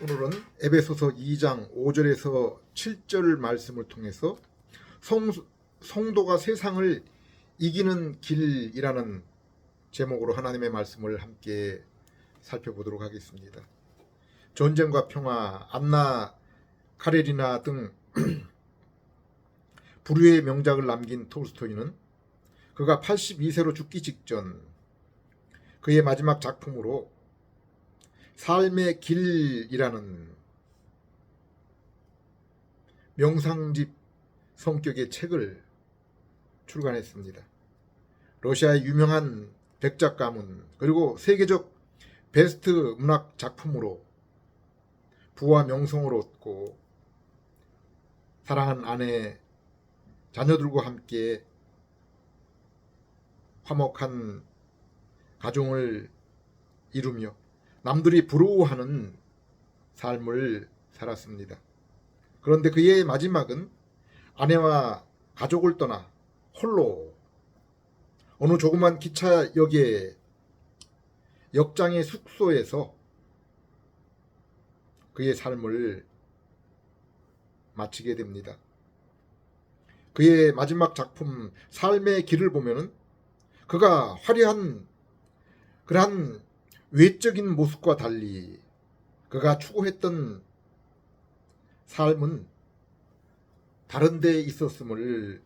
오늘은 에베소서 2장 5절에서 7절 말씀을 통해서 성도가 세상을 이기는 길이라는 제목으로 하나님의 말씀을 함께 살펴보도록 하겠습니다. 전쟁과 평화, 안나 카레리나 등 부류의 명작을 남긴 톨스토이는 그가 82세로 죽기 직전 그의 마지막 작품으로 삶의 길이라는 명상집 성격의 책을 출간했습니다. 러시아의 유명한 백작 가문 그리고 세계적 베스트 문학 작품으로 부와 명성을 얻고 사랑하는 아내, 자녀들과 함께 화목한 가정을 이루며 남들이 부러워하는 삶을 살았습니다. 그런데 그의 마지막은 아내와 가족을 떠나 홀로 어느 조그만 기차역의 역장의 숙소에서 그의 삶을 마치게 됩니다. 그의 마지막 작품 삶의 길을 보면은 그가 화려한 그러한 외적인 모습과 달리 그가 추구했던 삶은 다른 데 있었음을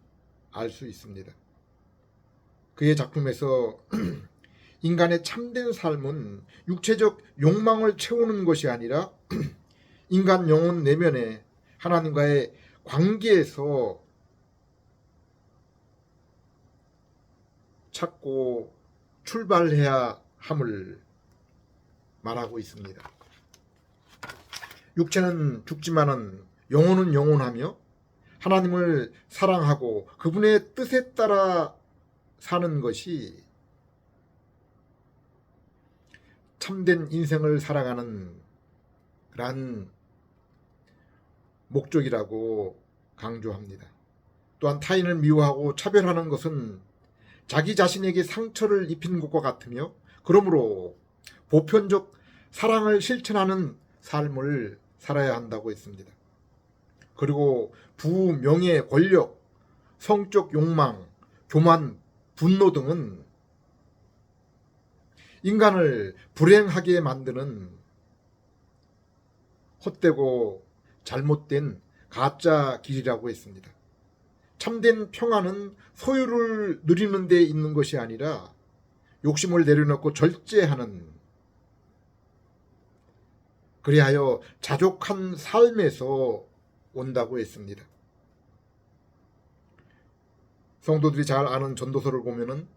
알 수 있습니다. 그의 작품에서 인간의 참된 삶은 육체적 욕망을 채우는 것이 아니라 인간 영혼 내면에 하나님과의 관계에서 찾고 출발해야 함을 말하고 있습니다. 육체는 죽지만은 영혼은 영원하며 하나님을 사랑하고 그분의 뜻에 따라 사는 것이 참된 인생을 살아가는 그러한 목적이라고 강조합니다. 또한 타인을 미워하고 차별하는 것은 자기 자신에게 상처를 입히는 것과 같으며 그러므로 보편적 사랑을 실천하는 삶을 살아야 한다고 했습니다. 그리고 부, 명예, 권력, 성적 욕망, 교만, 분노 등은 인간을 불행하게 만드는 헛되고 잘못된 가짜 길이라고 했습니다. 참된 평화는 소유를 누리는 데 있는 것이 아니라 욕심을 내려놓고 절제하는 그리하여 자족한 삶에서 온다고 했습니다. 성도들이 잘 아는 전도서를 보면은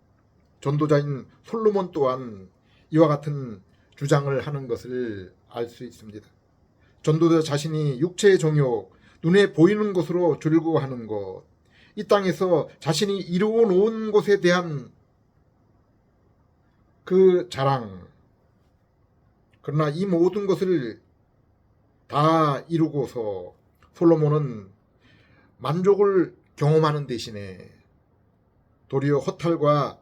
전도자인 솔로몬 또한 이와 같은 주장을 하는 것을 알 수 있습니다. 전도자 자신이 육체의 정욕, 눈에 보이는 것으로 즐거워하는 것, 이 땅에서 자신이 이루어 놓은 것에 대한 그 자랑, 그러나 이 모든 것을 다 이루고서 솔로몬은 만족을 경험하는 대신에 도리어 허탈과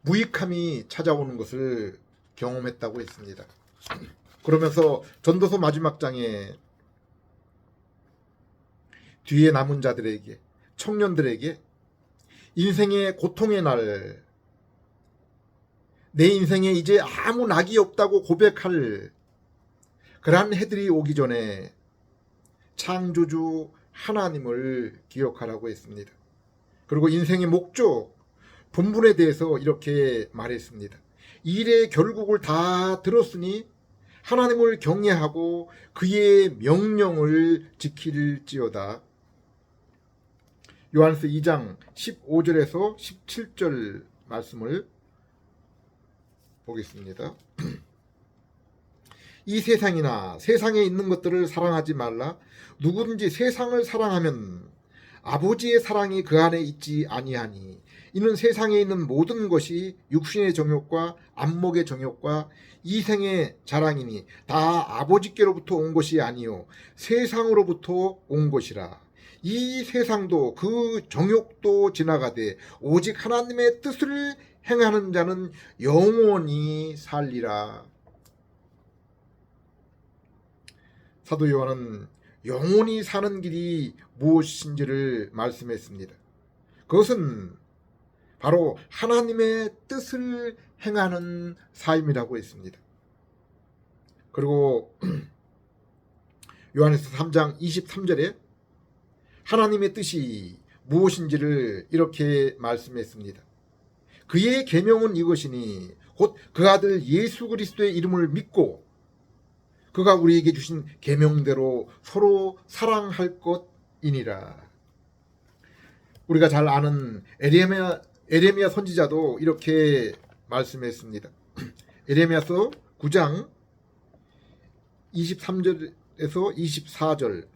무익함이 찾아오는 것을 경험했다고 했습니다. 그러면서 전도서 마지막 장에 뒤에 남은 자들에게, 청년들에게 인생의 고통의 날, 내 인생에 이제 아무 낙이 없다고 고백할 그러한 해들이 오기 전에 창조주 하나님을 기억하라고 했습니다. 그리고 인생의 목적, 본분에 대해서 이렇게 말했습니다. 일의 결국을 다 들었으니 하나님을 경외하고 그의 명령을 지킬지어다. 요한서 2장 15절에서 17절 말씀을 보겠습니다. 이 세상이나 세상에 있는 것들을 사랑하지 말라. 누구든지 세상을 사랑하면 아버지의 사랑이 그 안에 있지 아니하니 이는 세상에 있는 모든 것이 육신의 정욕과 안목의 정욕과 이생의 자랑이니 다 아버지께로부터 온 것이 아니요 세상으로부터 온 것이라. 이 세상도 그 정욕도 지나가되 오직 하나님의 뜻을 행하는 자는 영원히 살리라. 사도 요한은 영원히 사는 길이 무엇인지를 말씀했습니다. 그것은 바로 하나님의 뜻을 행하는 삶이라고 했습니다. 그리고 요한에서 3장 23절에 하나님의 뜻이 무엇인지를 이렇게 말씀했습니다. 그의 계명은 이것이니 곧 그 아들 예수 그리스도의 이름을 믿고 그가 우리에게 주신 계명대로 서로 사랑할 것이니라. 우리가 잘 아는 에레미야 선지자도 이렇게 말씀했습니다. 에레미야서 9장 23절에서 24절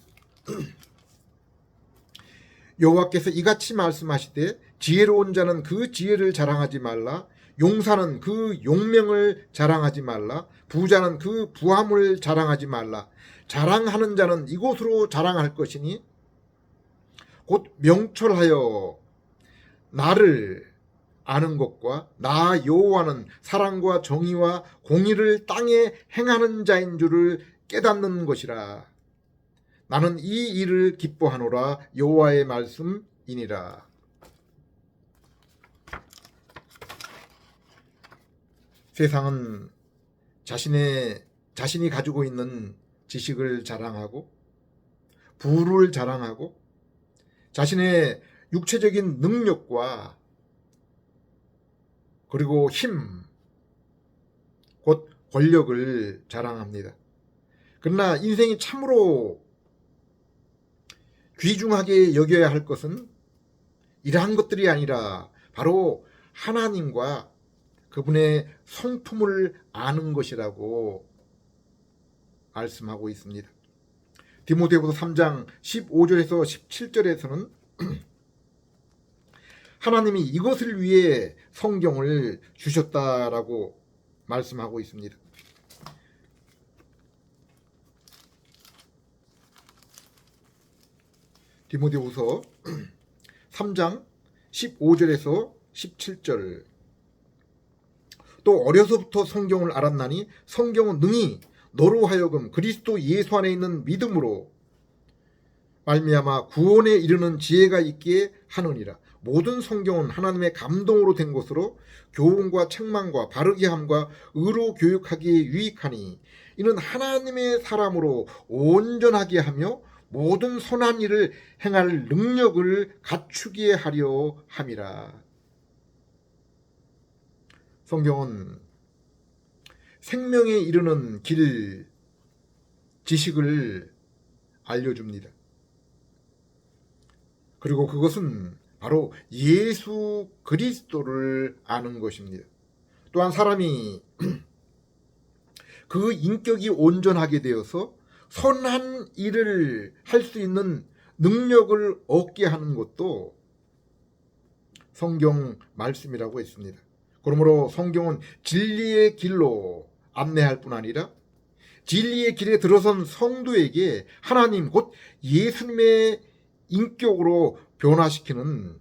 여호와께서 이같이 말씀하시되 지혜로운 자는 그 지혜를 자랑하지 말라. 용사는 그 용명을 자랑하지 말라. 부자는 그 부함을 자랑하지 말라. 자랑하는 자는 이곳으로 자랑할 것이니 곧 명철하여 나를 아는 것과 나 여호와는 사랑과 정의와 공의를 땅에 행하는 자인 줄을 깨닫는 것이라. 나는 이 일을 기뻐하노라. 여호와의 말씀이니라. 세상은 자신이 가지고 있는 지식을 자랑하고 부를 자랑하고 자신의 육체적인 능력과 그리고 힘, 곧 권력을 자랑합니다. 그러나 인생이 참으로 귀중하게 여겨야 할 것은 이러한 것들이 아니라 바로 하나님과 그분의 성품을 아는 것이라고 말씀하고 있습니다. 디모데후서 3장 15절에서 17절에서는 하나님이 이것을 위해 성경을 주셨다라고 말씀하고 있습니다. 디모데후서 3장 15절에서 17절 또 어려서부터 성경을 알았나니 성경은 능히 너로 하여금 그리스도 예수 안에 있는 믿음으로 말미암아 구원에 이르는 지혜가 있게 하느니라. 모든 성경은 하나님의 감동으로 된 것으로 교훈과 책망과 바르게 함과 의로 교육하기에 유익하니 이는 하나님의 사람으로 온전하게 하며 모든 선한 일을 행할 능력을 갖추게 하려 함이라. 성경은 생명에 이르는 길, 지식을 알려줍니다. 그리고 그것은 바로 예수 그리스도를 아는 것입니다. 또한 사람이 그 인격이 온전하게 되어서 선한 일을 할 수 있는 능력을 얻게 하는 것도 성경 말씀이라고 했습니다. 그러므로 성경은 진리의 길로 안내할 뿐 아니라 진리의 길에 들어선 성도에게 하나님 곧 예수님의 인격으로 변화시키는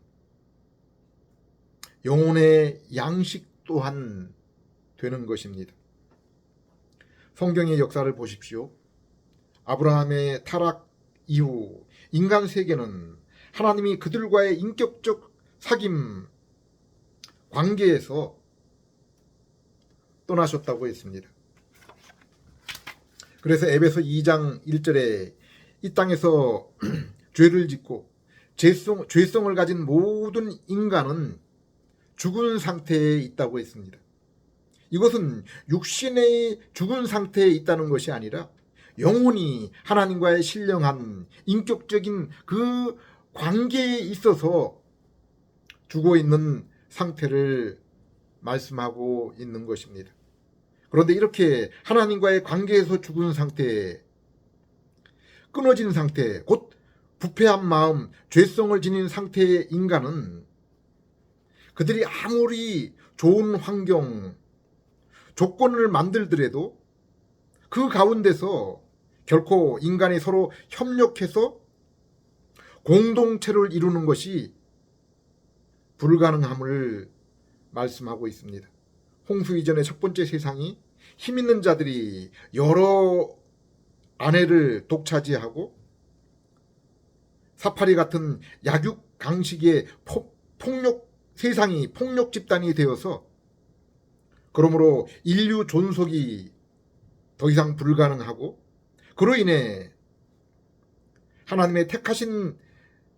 영혼의 양식 또한 되는 것입니다. 성경의 역사를 보십시오. 아브라함의 타락 이후 인간 세계는 하나님이 그들과의 인격적 사귐 관계에서 떠나셨다고 했습니다. 그래서 에베소 2장 1절에 이 땅에서 죄를 짓고 죄성을 가진 모든 인간은 죽은 상태에 있다고 했습니다. 이것은 육신의 죽은 상태에 있다는 것이 아니라 영혼이 하나님과의 신령한 인격적인 그 관계에 있어서 죽어 있는 상태를 말씀하고 있는 것입니다. 그런데 이렇게 하나님과의 관계에서 죽은 상태, 끊어진 상태, 곧 부패한 마음, 죄성을 지닌 상태의 인간은 그들이 아무리 좋은 환경, 조건을 만들더라도 그 가운데서 결코 인간이 서로 협력해서 공동체를 이루는 것이 불가능함을 말씀하고 있습니다. 홍수 이전의 첫 번째 세상이 힘 있는 자들이 여러 아내를 독차지하고 사파리 같은 약육 강식의 폭력 세상이 폭력 집단이 되어서 그러므로 인류 존속이 더 이상 불가능하고 그로 인해 하나님의 택하신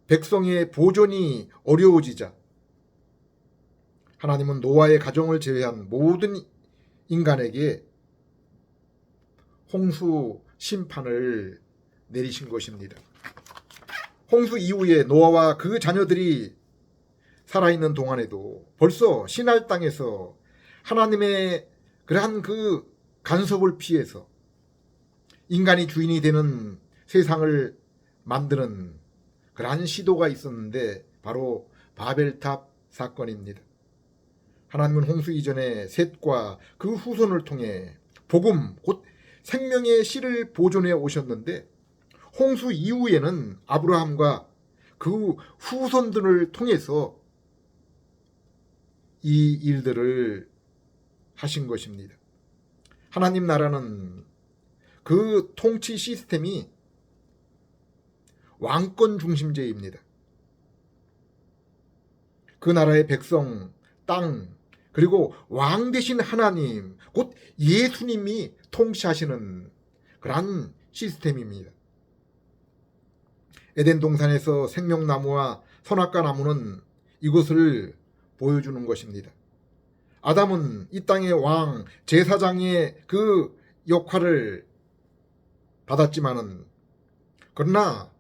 백성의 보존이 어려워지자 하나님은 노아의 가정을 제외한 모든 인간에게 홍수 심판을 내리신 것입니다. 홍수 이후에 노아와 그 자녀들이 살아있는 동안에도 벌써 시날 땅에서 하나님의 그러한 그 간섭을 피해서 인간이 주인이 되는 세상을 만드는 그러한 시도가 있었는데 바로 바벨탑 사건입니다. 하나님은 홍수 이전에 셋과 그 후손을 통해 복음 곧 생명의 씨를 보존해 오셨는데 홍수 이후에는 아브라함과 그 후손들을 통해서 이 일들을 하신 것입니다. 하나님 나라는 그 통치 시스템이 왕권 중심제입니다. 그 나라의 백성, 땅, 그리고 왕 되신 하나님, 곧 예수님이 통치하시는 그러한 시스템입니다. 에덴 동산에서 생명나무와 선악과 나무는 이것을 보여주는 것입니다. 아담은 이 땅의 왕, 제사장의 그 역할을 받았지만은 그러나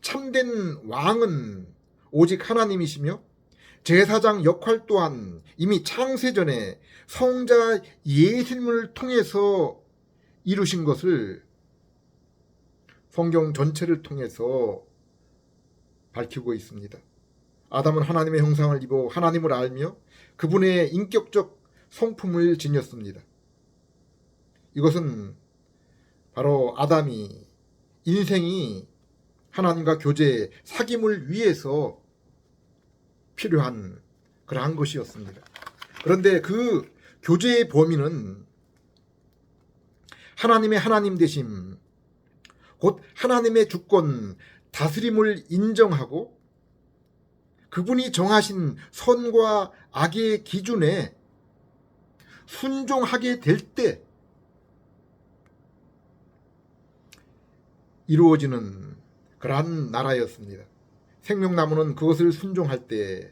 참된 왕은 오직 하나님이시며 제사장 역할 또한 이미 창세전에 성자 예수님을 통해서 이루신 것을 성경 전체를 통해서 밝히고 있습니다. 아담은 하나님의 형상을 입어 하나님을 알며 그분의 인격적 성품을 지녔습니다. 이것은 바로 아담이 인생이 하나님과 교제, 사귐을 위해서 필요한 그러한 것이었습니다. 그런데 그 교제의 범위는 하나님의 하나님 되심, 곧 하나님의 주권, 다스림을 인정하고 그분이 정하신 선과 악의 기준에 순종하게 될 때 이루어지는 그러한 나라였습니다. 생명나무는 그것을 순종할 때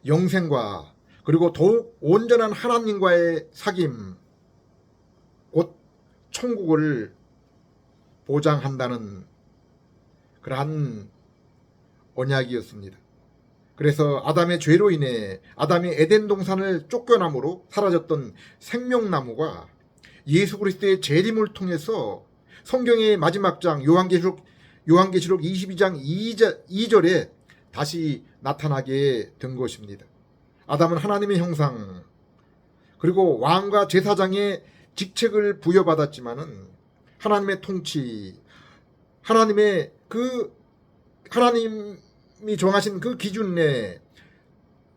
영생과 그리고 더욱 온전한 하나님과의 사귐, 곧 천국을 보장한다는 그러한 언약이었습니다. 그래서 아담의 죄로 인해 아담이 에덴 동산을 쫓겨남으로 사라졌던 생명나무가 예수 그리스도의 재림을 통해서 성경의 마지막 장 요한계시록 22장 2절에 다시 나타나게 된 것입니다. 아담은 하나님의 형상 그리고 왕과 제사장의 직책을 부여받았지만은 하나님의 통치, 하나님이 정하신 그 기준에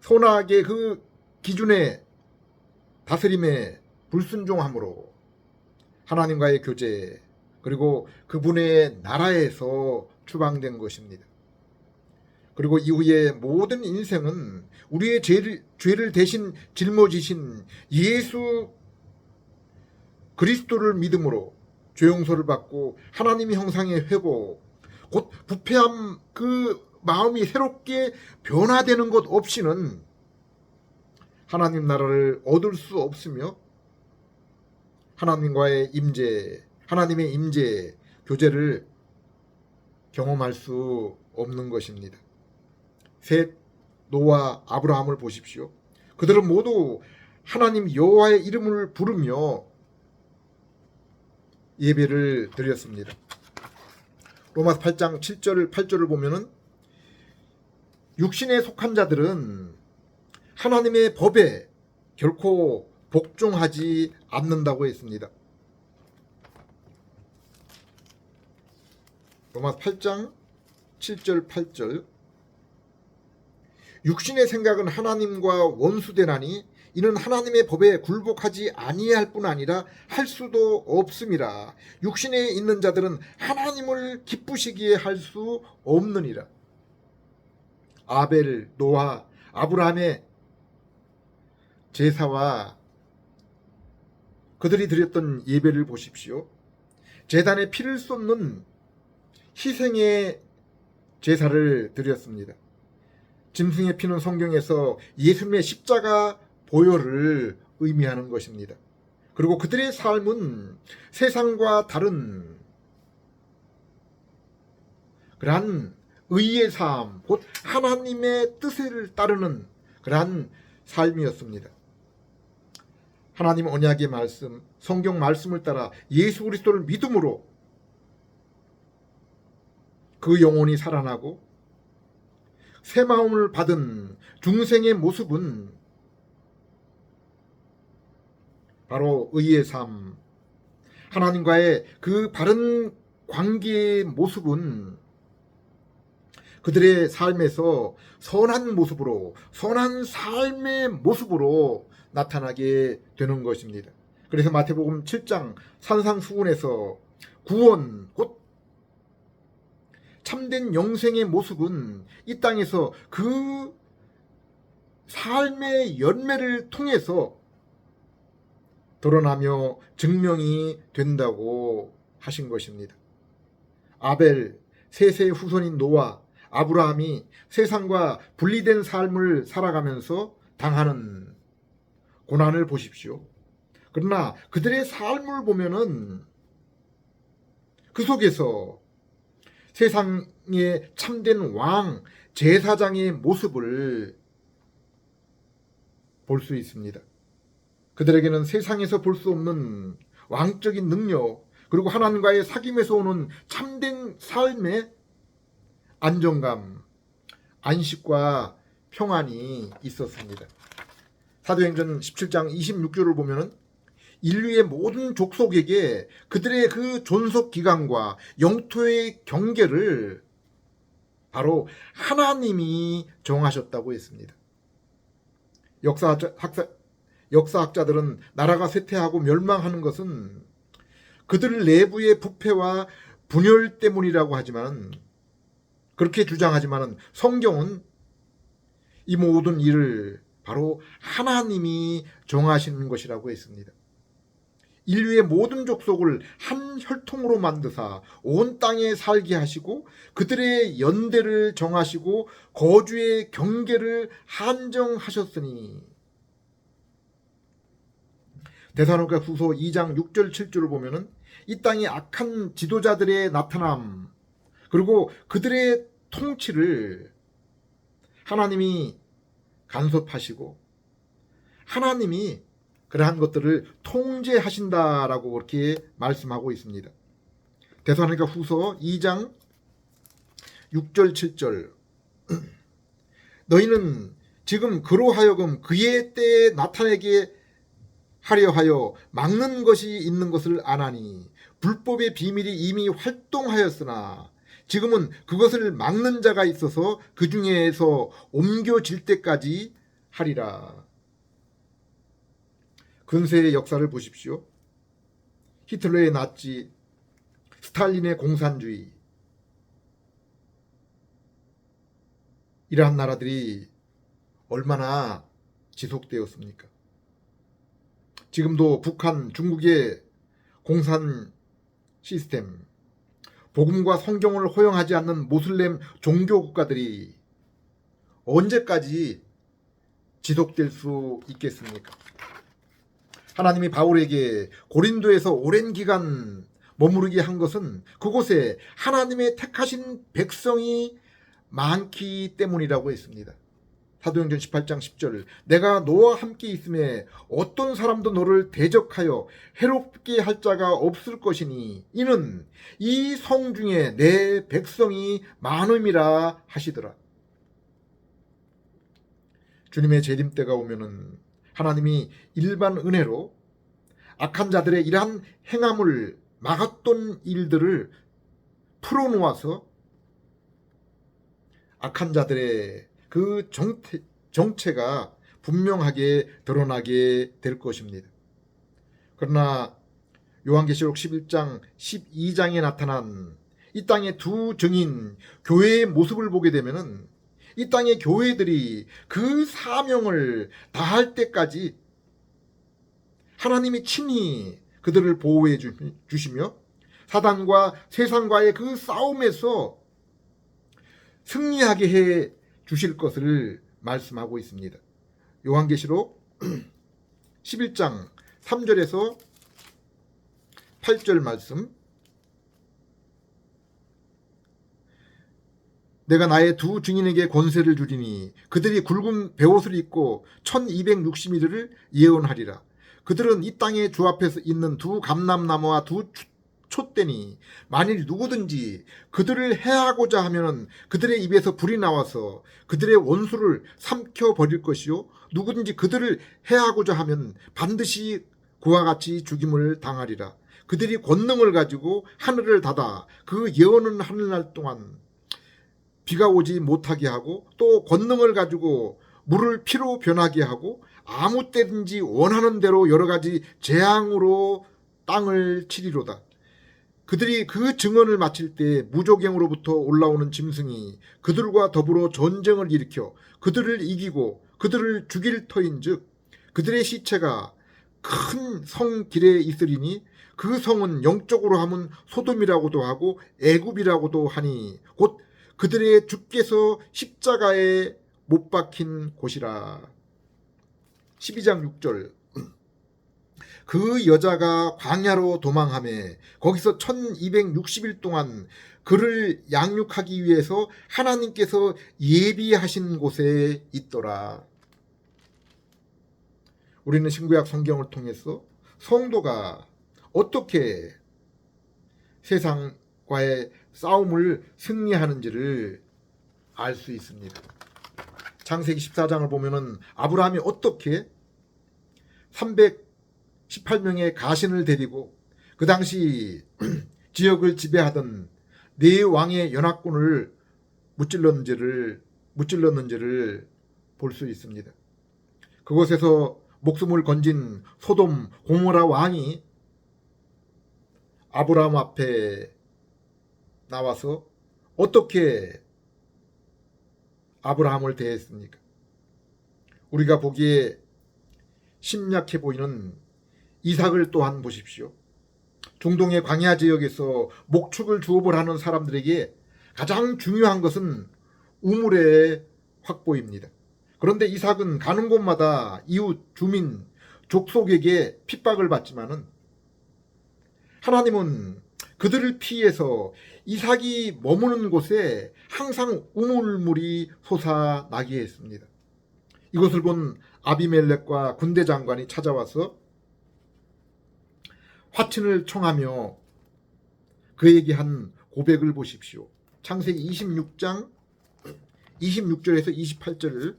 선악의 그 기준에 다스림에 불순종함으로 하나님과의 교제 그리고 그분의 나라에서 추방된 것입니다. 그리고 이후에 모든 인생은 우리의 죄를 대신 짊어지신 예수 그리스도를 믿음으로 죄 용서를 받고 하나님의 형상의 회복, 곧 부패함 그 마음이 새롭게 변화되는 것 없이는 하나님 나라를 얻을 수 없으며 하나님과의 하나님의 임재, 교제를 경험할 수 없는 것입니다. 셋, 노아, 아브라함을 보십시오. 그들은 모두 하나님 여호와의 이름을 부르며 예배를 드렸습니다. 로마서 8장 8절을 보면은 육신에 속한 자들은 하나님의 법에 결코 복종하지 않는다고 했습니다. 로마서 8장 7절 8절 육신의 생각은 하나님과 원수되나니 이는 하나님의 법에 굴복하지 아니할 뿐 아니라 할 수도 없음이라. 육신에 있는 자들은 하나님을 기쁘시기에 할 수 없느니라. 아벨, 노아, 아브라함의 제사와 그들이 드렸던 예배를 보십시오. 제단에 피를 쏟는 희생의 제사를 드렸습니다. 짐승의 피는 성경에서 예수님의 십자가 보혈을 의미하는 것입니다. 그리고 그들의 삶은 세상과 다른 그러한 의의 삶, 곧 하나님의 뜻을 따르는 그러한 삶이었습니다. 하나님 언약의 말씀, 성경 말씀을 따라 예수 그리스도를 믿음으로 그 영혼이 살아나고 새 마음을 받은 중생의 모습은 바로 의의 삶, 하나님과의 그 바른 관계의 모습은 그들의 삶에서 선한 모습으로, 선한 삶의 모습으로 나타나게 되는 것입니다. 그래서 마태복음 7장 산상수훈에서 구원, 곧 참된 영생의 모습은 이 땅에서 그 삶의 열매를 통해서 드러나며 증명이 된다고 하신 것입니다. 아벨, 셋의 후손인 노아, 아브라함이 세상과 분리된 삶을 살아가면서 당하는 고난을 보십시오. 그러나 그들의 삶을 보면은 그 속에서 세상의 참된 왕, 제사장의 모습을 볼 수 있습니다. 그들에게는 세상에서 볼 수 없는 왕적인 능력, 그리고 하나님과의 사귐에서 오는 참된 삶의 안정감, 안식과 평안이 있었습니다. 사도행전 17장 26절을 보면은 인류의 모든 족속에게 그들의 그 존속 기간과 영토의 경계를 바로 하나님이 정하셨다고 했습니다. 역사학자들은 나라가 쇠퇴하고 멸망하는 것은 그들 내부의 부패와 분열 때문이라고 하지만, 그렇게 주장하지만 성경은 이 모든 일을 바로 하나님이 정하시는 것이라고 했습니다. 인류의 모든 족속을 한 혈통으로 만드사 온 땅에 살게 하시고 그들의 연대를 정하시고 거주의 경계를 한정하셨으니. 데살로니가 후서 2장 6절 7절을 보면은 이 땅의 악한 지도자들의 나타남, 그리고 그들의 통치를 하나님이 간섭하시고 하나님이 그러한 것들을 통제하신다라고 그렇게 말씀하고 있습니다. 데살로니가 후서 2장 6절 7절 너희는 지금 그로 하여금 그의 때에 나타내게 하려 하여 막는 것이 있는 것을 아나니 불법의 비밀이 이미 활동하였으나 지금은 그것을 막는 자가 있어서 그 중에서 옮겨질 때까지 하리라. 근세의 역사를 보십시오. 히틀러의 나치, 스탈린의 공산주의, 이러한 나라들이 얼마나 지속되었습니까? 지금도 북한, 중국의 공산 시스템, 복음과 성경을 허용하지 않는 모슬렘 종교 국가들이 언제까지 지속될 수 있겠습니까? 하나님이 바울에게 고린도에서 오랜 기간 머무르게 한 것은 그곳에 하나님의 택하신 백성이 많기 때문이라고 했습니다. 사도행전 18장 10절 내가 너와 함께 있음에 어떤 사람도 너를 대적하여 해롭게 할 자가 없을 것이니 이는 이 성 중에 내 백성이 많음이라 하시더라. 주님의 재림 때가 오면은 하나님이 일반 은혜로 악한 자들의 이러한 행함을 막았던 일들을 풀어놓아서 악한 자들의 그 정체가 분명하게 드러나게 될 것입니다. 그러나 요한계시록 11장 12장에 나타난 이 땅의 두 증인 교회의 모습을 보게 되면은 이 땅의 교회들이 그 사명을 다할 때까지 하나님이 친히 그들을 보호해 주시며 사단과 세상과의 그 싸움에서 승리하게 해 주실 것을 말씀하고 있습니다. 요한계시록 11장 3절에서 8절 말씀. 내가 나의 두 증인에게 권세를 주리니 그들이 굵은 베옷을 입고 1260일을 예언하리라. 그들은 이 땅의 주 앞에서 있는 두 감람나무와 두 촛대니 만일 누구든지 그들을 해하고자 하면 그들의 입에서 불이 나와서 그들의 원수를 삼켜 버릴 것이요 누구든지 그들을 해하고자 하면 반드시 그와 같이 죽임을 당하리라. 그들이 권능을 가지고 하늘을 닫아 그 예언은 하늘날 동안 비가 오지 못하게 하고 또 권능을 가지고 물을 피로 변하게 하고 아무 때든지 원하는 대로 여러 가지 재앙으로 땅을 치리로다. 그들이 그 증언을 마칠 때 무조갱으로부터 올라오는 짐승이 그들과 더불어 전쟁을 일으켜 그들을 이기고 그들을 죽일 터인즉 그들의 시체가 큰 성 길에 있으리니 그 성은 영적으로 하면 소돔이라고도 하고 애굽이라고도 하니 곧 그들의 주께서 십자가에 못 박힌 곳이라. 12장 6절. 그 여자가 광야로 도망하며 거기서 1260일 동안 그를 양육하기 위해서 하나님께서 예비하신 곳에 있더라. 우리는 신구약 성경을 통해서 성도가 어떻게 세상과의 싸움을 승리하는지를 알 수 있습니다. 창세기 14장을 보면은 아브라함이 어떻게 318명의 가신을 데리고 그 당시 지역을 지배하던 네 왕의 연합군을 무찔렀는지를 볼 수 있습니다. 그곳에서 목숨을 건진 소돔 고모라 왕이 아브라함 앞에 나와서 어떻게 아브라함을 대했습니까? 우리가 보기에 심약해 보이는 이삭을 또한 보십시오. 중동의 광야 지역에서 목축을 주업을 하는 사람들에게 가장 중요한 것은 우물의 확보입니다. 그런데 이삭은 가는 곳마다 이웃, 주민, 족속에게 핍박을 받지만은 하나님은 그들을 피해서 이삭이 머무는 곳에 항상 우물물이 솟아나게 했습니다. 이것을 본 아비멜렉과 군대 장관이 찾아와서 화친을 청하며 그에게 한 고백을 보십시오. 창세기 26장 26절에서 28절을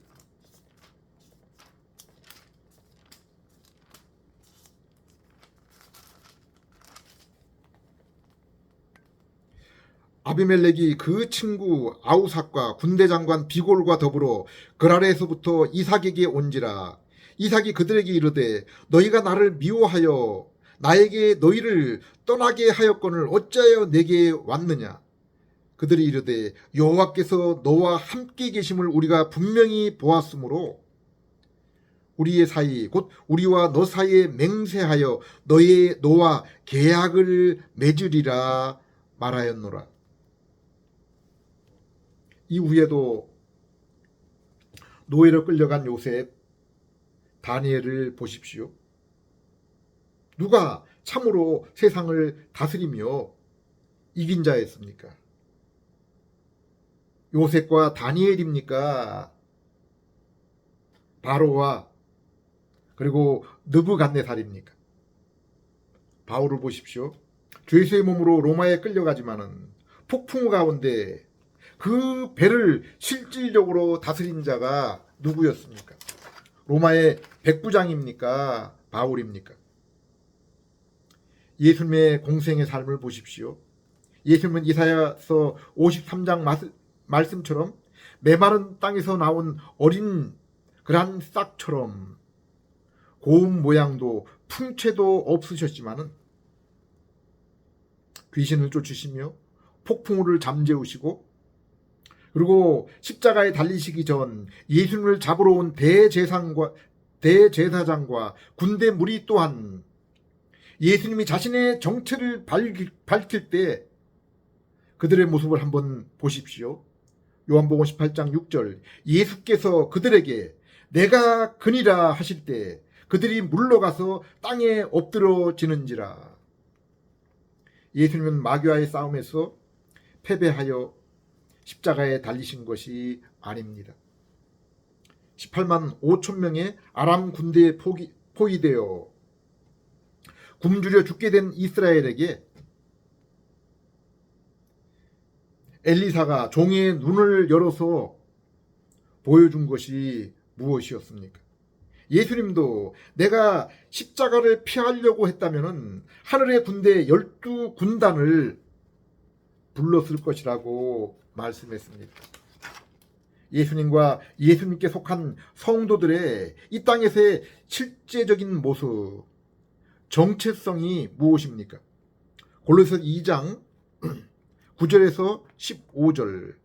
아비멜렉이 그 친구 아우삭과 군대 장관 비골과 더불어 그랄에서부터 이삭에게 온지라. 이삭이 그들에게 이르되 너희가 나를 미워하여 나에게 너희를 떠나게 하였거늘 어찌하여 내게 왔느냐. 그들이 이르되 여호와께서 너와 함께 계심을 우리가 분명히 보았으므로 우리의 사이 곧 우리와 너 사이에 맹세하여 너와 계약을 맺으리라 말하였노라. 이후에도 노예로 끌려간 요셉, 다니엘을 보십시오. 누가 참으로 세상을 다스리며 이긴 자였습니까? 요셉과 다니엘입니까? 바로와 그리고 느부갓네살입니까? 바울을 보십시오. 죄수의 몸으로 로마에 끌려가지만은 폭풍 가운데 그 배를 실질적으로 다스린 자가 누구였습니까? 로마의 백부장입니까? 바울입니까? 예수님의 공생의 삶을 보십시오. 예수님은 이사야서 53장 말씀처럼 메마른 땅에서 나온 어린 그러한 싹처럼 고운 모양도 풍채도 없으셨지만은 귀신을 쫓으시며 폭풍우를 잠재우시고, 그리고 십자가에 달리시기 전 예수님을 잡으러 온 대제사장과 군대 무리 또한 예수님이 자신의 정체를 밝힐 때 그들의 모습을 한번 보십시오. 요한복음 18장 6절, 예수께서 그들에게 내가 그니라 하실 때 그들이 물러가서 땅에 엎드러지는지라. 예수님은 마귀와의 싸움에서 패배하여 십자가에 달리신 것이 아닙니다. 18만 5천 명의 아람 군대에 포위되어 굶주려 죽게 된 이스라엘에게 엘리사가 종의 눈을 열어서 보여준 것이 무엇이었습니까? 예수님도 내가 십자가를 피하려고 했다면 하늘의 군대 12군단을 불렀을 것이라고 말씀했습니다. 예수님과 예수님께 속한 성도들의 이 땅에서의 실제적인 모습, 정체성이 무엇입니까? 골로새 2장 9절에서 15절.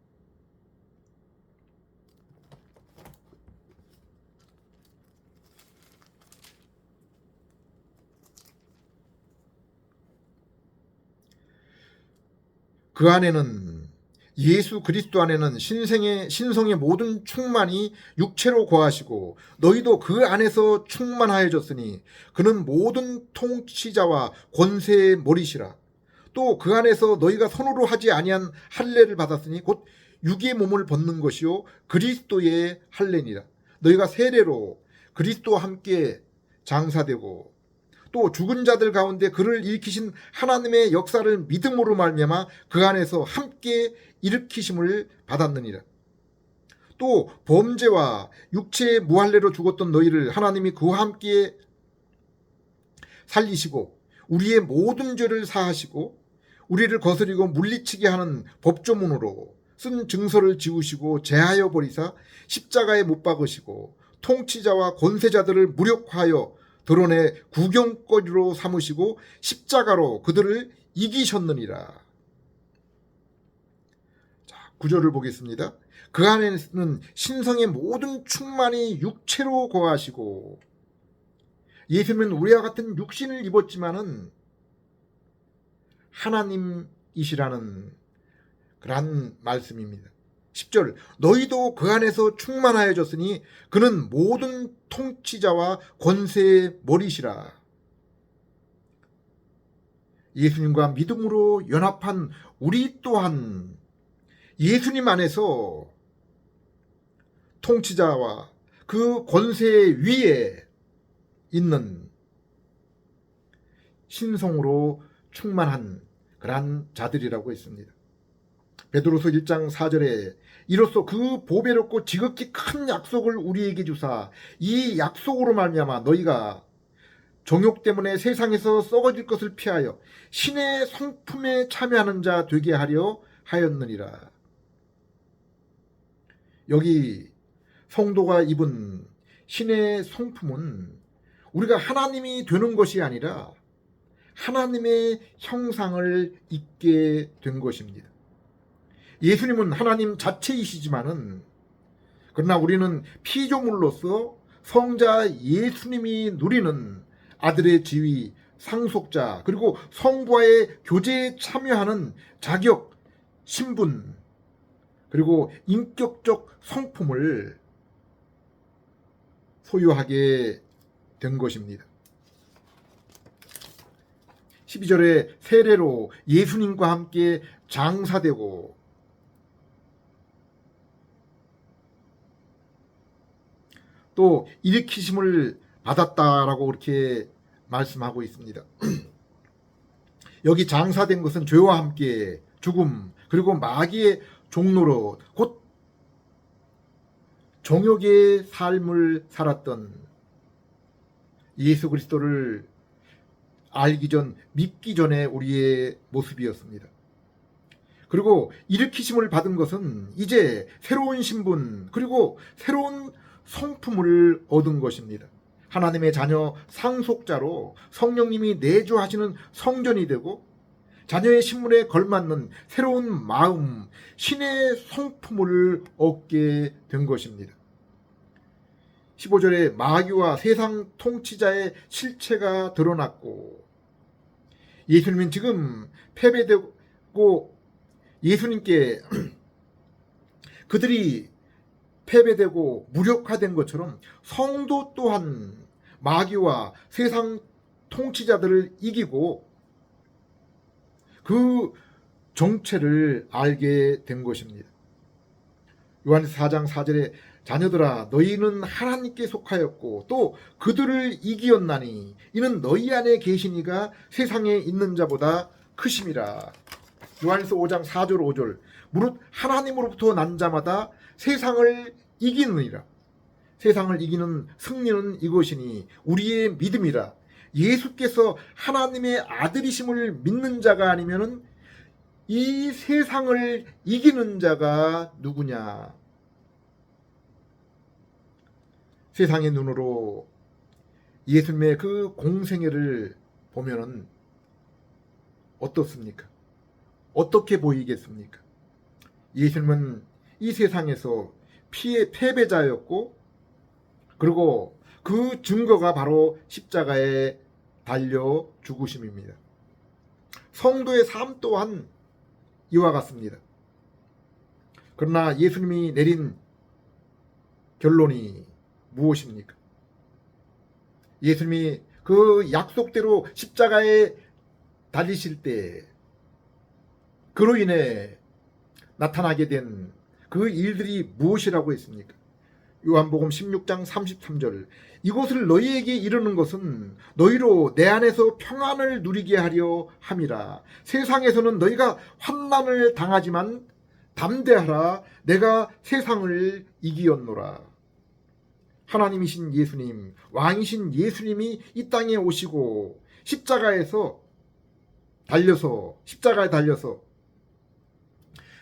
그 안에는, 예수 그리스도 안에는 신성의 모든 충만이 육체로 거하시고 너희도 그 안에서 충만하여졌으니 그는 모든 통치자와 권세의 머리시라. 또 그 안에서 너희가 손으로 하지 아니한 할례를 받았으니 곧 육의 몸을 벗는 것이요 그리스도의 할례니라. 너희가 세례로 그리스도와 함께 장사되고 또 죽은 자들 가운데 그를 일으키신 하나님의 역사를 믿음으로 말미암아 그 안에서 함께 일으키심을 받았느니라. 또 범죄와 육체의 무할례로 죽었던 너희를 하나님이 그와 함께 살리시고 우리의 모든 죄를 사하시고 우리를 거스리고 물리치게 하는 법조문으로 쓴 증서를 지우시고 제하여 버리사 십자가에 못 박으시고 통치자와 권세자들을 무력화하여 드러내 구경거리로 삼으시고 십자가로 그들을 이기셨느니라. 자, 9절을 보겠습니다. 그 안에는 신성의 모든 충만이 육체로 거하시고, 예수님은 우리와 같은 육신을 입었지만은 하나님이시라는 그런 말씀입니다. 10절, 너희도 그 안에서 충만하여졌으니 그는 모든 통치자와 권세의 머리시라. 예수님과 믿음으로 연합한 우리 또한 예수님 안에서 통치자와 그 권세 위에 있는 신성으로 충만한 그러한 자들이라고 했습니다. 베드로서 1장 4절에 이로써 그 보배롭고 지극히 큰 약속을 우리에게 주사 이 약속으로 말미암아 너희가 정욕 때문에 세상에서 썩어질 것을 피하여 신의 성품에 참여하는 자 되게 하려 하였느니라. 여기 성도가 입은 신의 성품은 우리가 하나님이 되는 것이 아니라 하나님의 형상을 입게 된 것입니다. 예수님은 하나님 자체이시지만은 그러나 우리는 피조물로서 성자 예수님이 누리는 아들의 지위, 상속자, 그리고 성부와의 교제에 참여하는 자격, 신분, 그리고 인격적 성품을 소유하게 된 것입니다. 12절에 세례로 예수님과 함께 장사되고 또 일으키심을 받았다라고 그렇게 말씀하고 있습니다. 여기 장사된 것은 죄와 함께 죽음 그리고 마귀의 종로로 곧 정욕의 삶을 살았던 예수 그리스도를 알기 전, 믿기 전에 우리의 모습이었습니다. 그리고 일으키심을 받은 것은 이제 새로운 신분 그리고 새로운 성품을 얻은 것입니다. 하나님의 자녀 상속자로 성령님이 내주하시는 성전이 되고 자녀의 신분에 걸맞는 새로운 마음, 신의 성품을 얻게 된 것입니다. 15절에 마귀와 세상 통치자의 실체가 드러났고, 예수님은 지금 패배되고 예수님께 그들이 패배되고 무력화된 것처럼 성도 또한 마귀와 세상 통치자들을 이기고 그 정체를 알게 된 것입니다. 요한에서 4장 4절에 자녀들아 너희는 하나님께 속하였고 또 그들을 이기었나니 이는 너희 안에 계시니가 세상에 있는 자보다 크심이라. 요한에서 5장 4절 5절 무릇 하나님으로부터 난 자마다 세상을 이기느니라. 세상을 이기는 승리는 이것이니 우리의 믿음이라. 예수께서 하나님의 아들이심을 믿는 자가 아니면은 이 세상을 이기는 자가 누구냐? 세상의 눈으로 예수님의 그 공생애를 보면은 어떻습니까? 어떻게 보이겠습니까? 예수님은 이 세상에서 패배자였고, 그리고 그 증거가 바로 십자가에 달려 죽으심입니다. 성도의 삶 또한 이와 같습니다. 그러나 예수님이 내린 결론이 무엇입니까? 예수님이 그 약속대로 십자가에 달리실 때 그로 인해 나타나게 된 그 일들이 무엇이라고 했습니까? 요한복음 16장 33절 이곳을 너희에게 이르는 것은 너희로 내 안에서 평안을 누리게 하려 함이라. 세상에서는 너희가 환난을 당하지만 담대하라. 내가 세상을 이기었노라. 하나님이신 예수님, 왕이신 예수님이 이 땅에 오시고 십자가에 달려서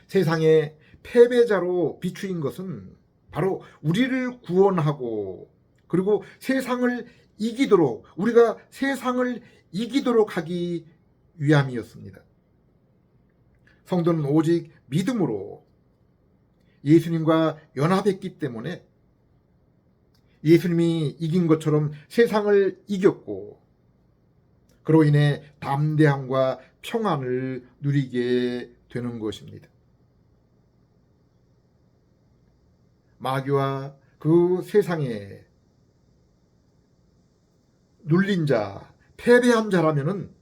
세상의 패배자로 비추인 것은 바로 우리를 구원하고 그리고 세상을 이기도록, 우리가 세상을 이기도록 하기 위함이었습니다. 성도는 오직 믿음으로 예수님과 연합했기 때문에 예수님이 이긴 것처럼 세상을 이겼고, 그로 인해 담대함과 평안을 누리게 되는 것입니다. 마귀와 그 세상에 눌린 자, 패배한 자라면은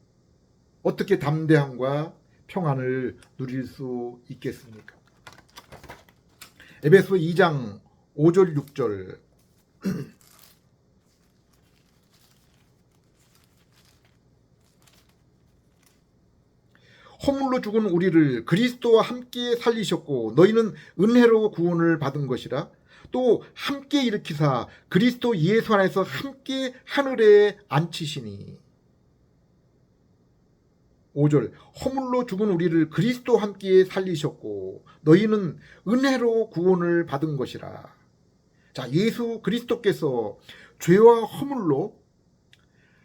어떻게 담대함과 평안을 누릴 수 있겠습니까? 에베소 2장 5절 6절 허물로 죽은 우리를 그리스도와 함께 살리셨고 너희는 은혜로 구원을 받은 것이라. 또 함께 일으키사 그리스도 예수 안에서 함께 하늘에 앉히시니. 5절 허물로 죽은 우리를 그리스도와 함께 살리셨고 너희는 은혜로 구원을 받은 것이라. 자, 예수 그리스도께서 죄와 허물로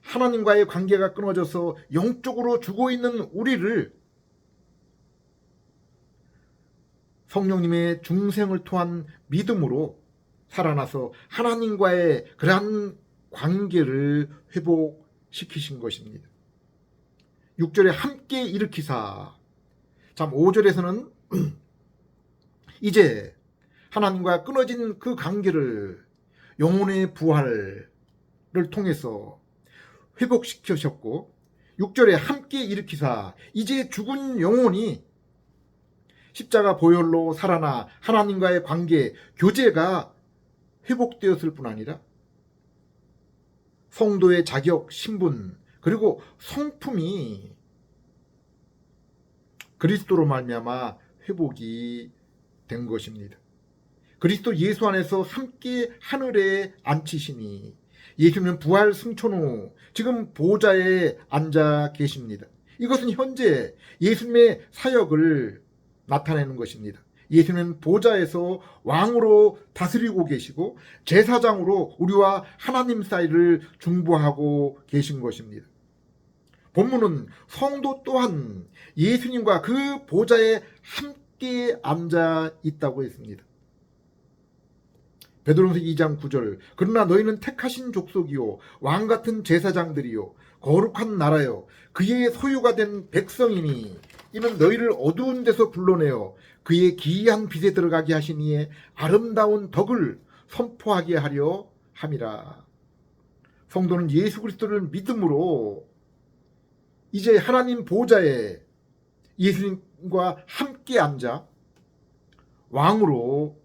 하나님과의 관계가 끊어져서 영적으로 죽어 있는 우리를 성령님의 중생을 통한 믿음으로 살아나서 하나님과의 그러한 관계를 회복시키신 것입니다. 6절에 함께 일으키사. 참 5절에서는 이제 하나님과 끊어진 그 관계를 영혼의 부활을 통해서 회복시키셨고, 6절에 함께 일으키사 이제 죽은 영혼이 십자가 보혈로 살아나 하나님과의 관계, 교제가 회복되었을 뿐 아니라 성도의 자격, 신분, 그리고 성품이 그리스도로 말미암아 회복이 된 것입니다. 그리스도 예수 안에서 함께 하늘에 앉히시니. 예수님은 부활 승천 후 지금 보좌에 앉아 계십니다. 이것은 현재 예수님의 사역을 나타내는 것입니다. 예수님은 보좌에서 왕으로 다스리고 계시고 제사장으로 우리와 하나님 사이를 중보하고 계신 것입니다. 본문은 성도 또한 예수님과 그 보좌에 함께 앉아 있다고 했습니다. 베드로전서 2장 9절 그러나 너희는 택하신 족속이요 왕같은 제사장들이요 거룩한 나라요 그의 소유가 된 백성이니 이는 너희를 어두운 데서 불러내어 그의 기이한 빛에 들어가게 하신 이의 아름다운 덕을 선포하게 하려 함이라. 성도는 예수 그리스도를 믿음으로 이제 하나님 보좌에 예수님과 함께 앉아 왕으로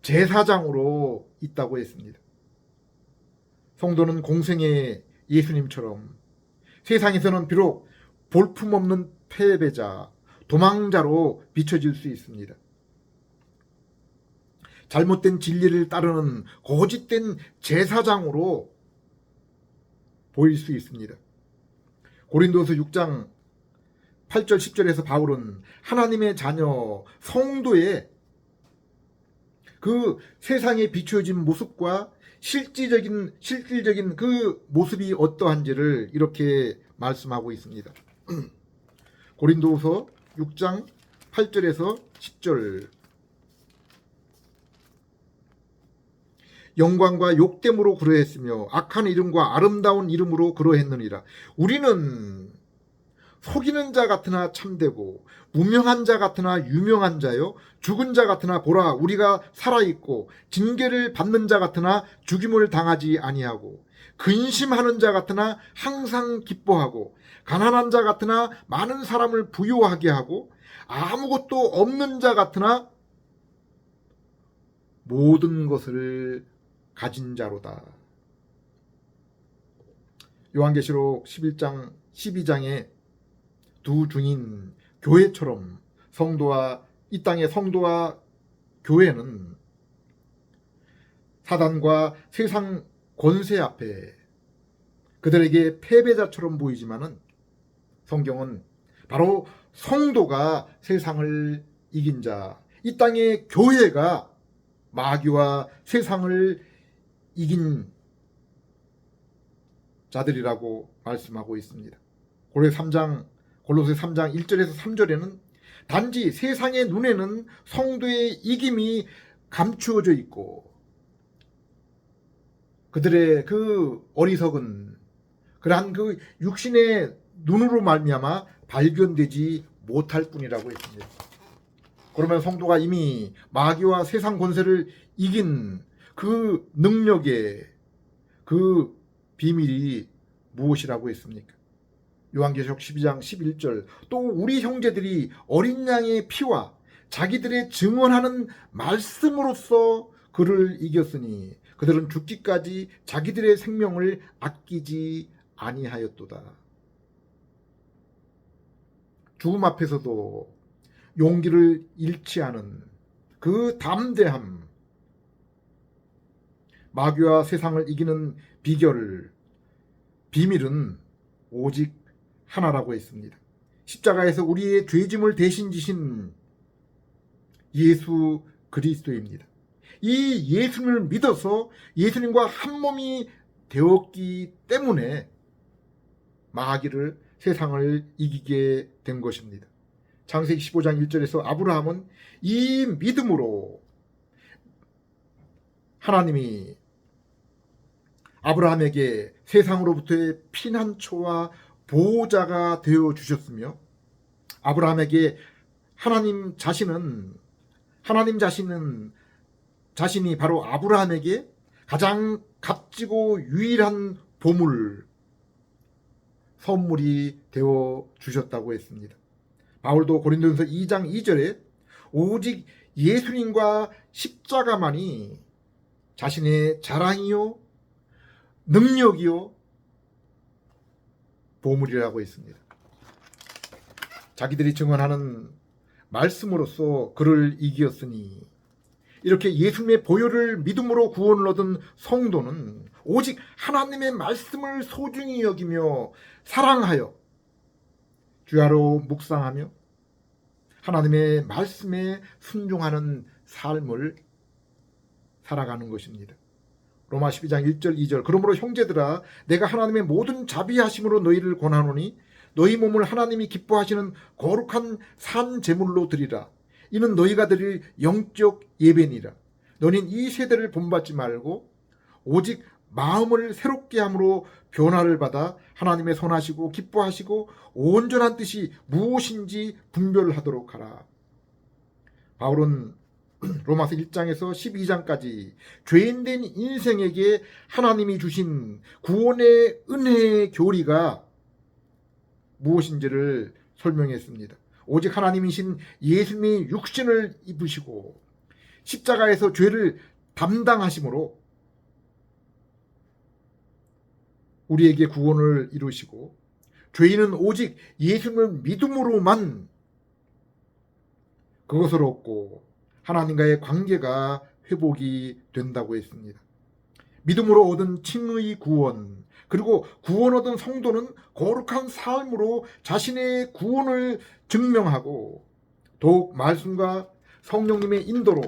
제사장으로 있다고 했습니다. 성도는 공생의 예수님처럼 세상에서는 비록 볼품없는 패배자, 도망자로 비춰질 수 있습니다. 잘못된 진리를 따르는 거짓된 제사장으로 보일 수 있습니다. 고린도서 6장 8절 10절에서 바울은 하나님의 자녀 성도의 그 세상에 비추어진 모습과 실질적인 그 모습이 어떠한지를 이렇게 말씀하고 있습니다. 고린도서 6장 8절에서 10절 영광과 욕됨으로 그러했으며 악한 이름과 아름다운 이름으로 그러했느니라. 우리는 속이는 자 같으나 참되고 무명한 자 같으나 유명한 자요 죽은 자 같으나 보라 우리가 살아있고 징계를 받는 자 같으나 죽임을 당하지 아니하고 근심하는 자 같으나 항상 기뻐하고 가난한 자 같으나 많은 사람을 부유하게 하고 아무것도 없는 자 같으나 모든 것을 가진 자로다. 요한계시록 11장 12장에 두 중인 교회처럼 성도와 이 땅의 성도와 교회는 사단과 세상 권세 앞에 그들에게 패배자처럼 보이지만은 성경은 바로 성도가 세상을 이긴 자, 이 땅의 교회가 마귀와 세상을 이긴 자들이라고 말씀하고 있습니다. 골로새 3장 1절에서 3절에는 단지 세상의 눈에는 성도의 이김이 감추어져 있고 그들의 그 어리석은 그러한 그 육신의 눈으로 말미암아 발견되지 못할 뿐이라고 했습니다. 그러면 성도가 이미 마귀와 세상 권세를 이긴 그 능력의 그 비밀이 무엇이라고 했습니까? 요한계시록 12장 11절 또 우리 형제들이 어린 양의 피와 자기들의 증언하는 말씀으로써 그를 이겼으니 그들은 죽기까지 자기들의 생명을 아끼지 아니하였도다. 죽음 앞에서도 용기를 잃지 않은 그 담대함, 마귀와 세상을 이기는 비밀은 오직 하나라고 했습니다. 십자가에서 우리의 죄짐을 대신 지신 예수 그리스도입니다. 이 예수님을 믿어서 예수님과 한 몸이 되었기 때문에 마귀를 세상을 이기게 된 것입니다. 창세기 15장 1절에서 아브라함은 이 믿음으로 하나님이 아브라함에게 세상으로부터의 피난처와 보호자가 되어 주셨으며 아브라함에게 하나님 자신이 바로 아브라함에게 가장 값지고 유일한 보물 선물이 되어 주셨다고 했습니다. 바울도 고린도전서 2장 2절에 오직 예수님과 십자가만이 자신의 자랑이요 능력이요 보물이라고 했습니다. 자기들이 증언하는 말씀으로써 그를 이기었으니 이렇게 예수님의 보혈을 믿음으로 구원을 얻은 성도는 오직 하나님의 말씀을 소중히 여기며 사랑하여 주야로 묵상하며 하나님의 말씀에 순종하는 삶을 살아가는 것입니다. 로마 12장 1절 2절 그러므로 형제들아 내가 하나님의 모든 자비하심으로 너희를 권하노니 너희 몸을 하나님이 기뻐하시는 거룩한 산 제물로 드리라. 이는 너희가 드릴 영적 예배니라. 너희는 이 세대를 본받지 말고 오직 마음을 새롭게 함으로 변화를 받아 하나님의 선하시고 기뻐하시고 온전한 뜻이 무엇인지 분별하도록 하라. 바울은 로마서 1장에서 12장까지 죄인된 인생에게 하나님이 주신 구원의 은혜의 교리가 무엇인지를 설명했습니다. 오직 하나님이신 예수님이 육신을 입으시고 십자가에서 죄를 담당하심으로 우리에게 구원을 이루시고 죄인은 오직 예수님을 믿음으로만 그것을 얻고 하나님과의 관계가 회복이 된다고 했습니다. 믿음으로 얻은 칭의 구원, 그리고 구원 얻은 성도는 거룩한 삶으로 자신의 구원을 증명하고 더욱 말씀과 성령님의 인도로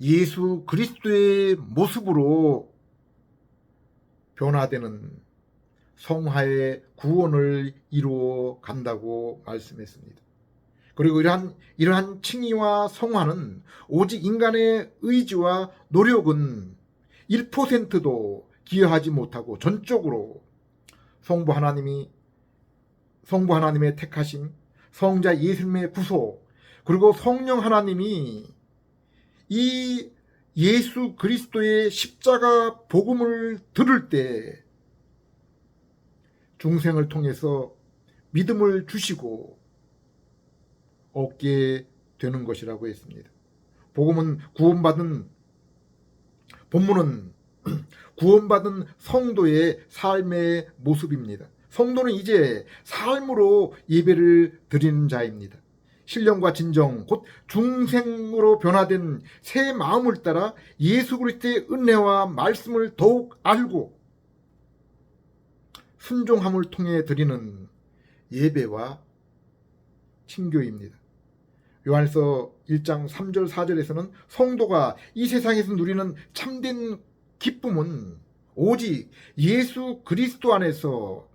예수 그리스도의 모습으로 변화되는 성화의 구원을 이루어 간다고 말씀했습니다. 그리고 이러한 칭의와 성화는 오직 인간의 의지와 노력은 1%도 기여하지 못하고 전적으로 성부 하나님의 택하심, 성자 예수님의 구속, 그리고 성령 하나님이 이 예수 그리스도의 십자가 복음을 들을 때 중생을 통해서 믿음을 주시고 얻게 되는 것이라고 했습니다. 본문은 구원받은 성도의 삶의 모습입니다. 성도는 이제 삶으로 예배를 드리는 자입니다. 신령과 진정 곧 중생으로 변화된 새 마음을 따라 예수 그리스도의 은혜와 말씀을 더욱 알고 순종함을 통해 드리는 예배와 친교입니다. 요한일서 1장 3절 4절에서는 성도가 이 세상에서 누리는 참된 기쁨은 오직 예수 그리스도 안에서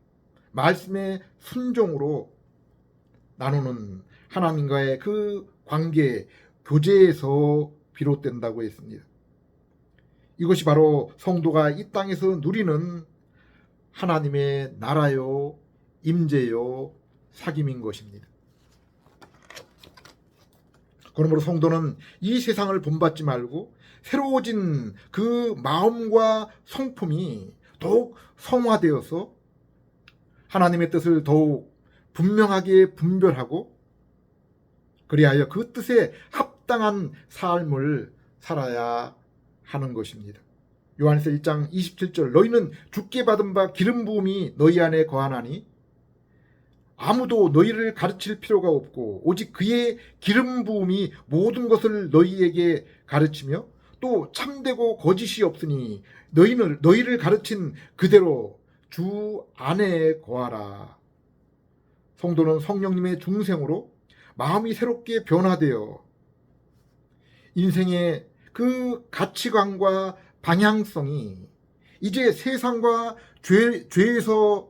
말씀의 순종으로 나누는 하나님과의 그 관계, 교제에서 비롯된다고 했습니다. 이것이 바로 성도가 이 땅에서 누리는 하나님의 나라요, 임재요, 사귐인 것입니다. 그러므로 성도는 이 세상을 본받지 말고 새로워진 그 마음과 성품이 더욱 성화되어서 하나님의 뜻을 더욱 분명하게 분별하고 그리하여 그 뜻에 합당한 삶을 살아야 하는 것입니다. 요한일서 1장 27절 너희는 주께 받은 바 기름 부음이 너희 안에 거하나니 아무도 너희를 가르칠 필요가 없고 오직 그의 기름 부음이 모든 것을 너희에게 가르치며 또 참되고 거짓이 없으니 너희를 가르친 그대로 주 안에 거하라. 성도는 성령님의 중생으로 마음이 새롭게 변화되어 인생의 그 가치관과 방향성이 이제 세상과 죄에서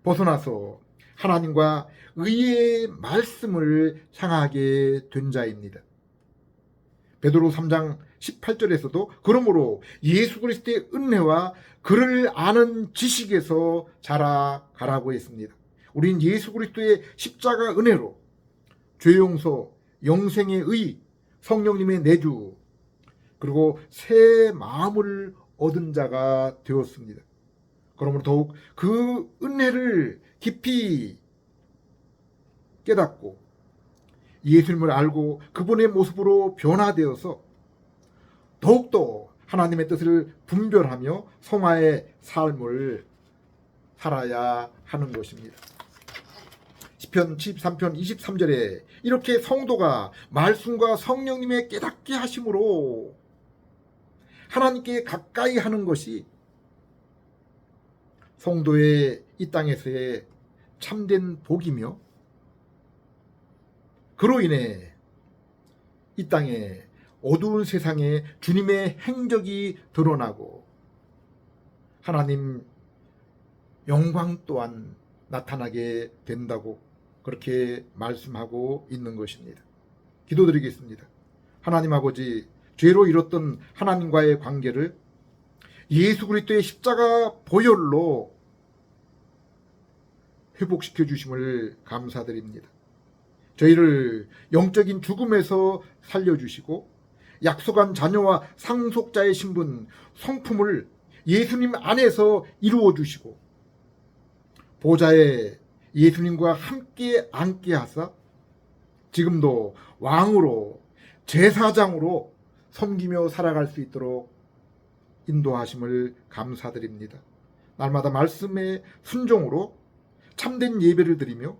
벗어나서 하나님과 의의 말씀을 향하게 된 자입니다. 베드로 3장 18절에서도 그러므로 예수 그리스도의 은혜와 그를 아는 지식에서 자라가라고 했습니다. 우린 예수 그리스도의 십자가 은혜로 죄 용서, 영생의 의, 성령님의 내주, 그리고 새 마음을 얻은 자가 되었습니다. 그러므로 더욱 그 은혜를 깊이 깨닫고 예수님을 알고 그분의 모습으로 변화되어서 더욱더 하나님의 뜻을 분별하며 성화의 삶을 살아야 하는 것입니다. 시편 73편 23절에 이렇게 성도가 말씀과 성령님의 깨닫게 하심으로 하나님께 가까이 하는 것이 성도의 이 땅에서의 참된 복이며 그로 인해 이 땅에 어두운 세상에 주님의 행적이 드러나고 하나님 영광 또한 나타나게 된다고 그렇게 말씀하고 있는 것입니다. 기도드리겠습니다. 하나님 아버지, 죄로 잃었던 하나님과의 관계를 예수 그리스도의 십자가 보혈로 회복시켜 주심을 감사드립니다. 저희를 영적인 죽음에서 살려주시고 약속한 자녀와 상속자의 신분, 성품을 예수님 안에서 이루어 주시고 보좌에 예수님과 함께 앉게 하사 지금도 왕으로 제사장으로 섬기며 살아갈 수 있도록 인도하심을 감사드립니다. 날마다 말씀에 순종으로 참된 예배를 드리며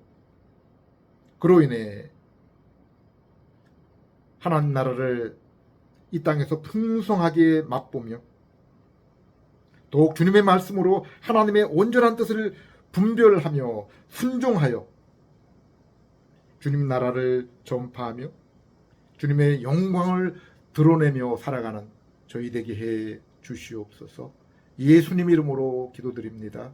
그로 인해 하나님 나라를 이 땅에서 풍성하게 맛보며 더욱 주님의 말씀으로 하나님의 온전한 뜻을 분별하며 순종하여 주님 나라를 전파하며 주님의 영광을 드러내며 살아가는 저희 되게 해 주시옵소서. 예수님 이름으로 기도드립니다.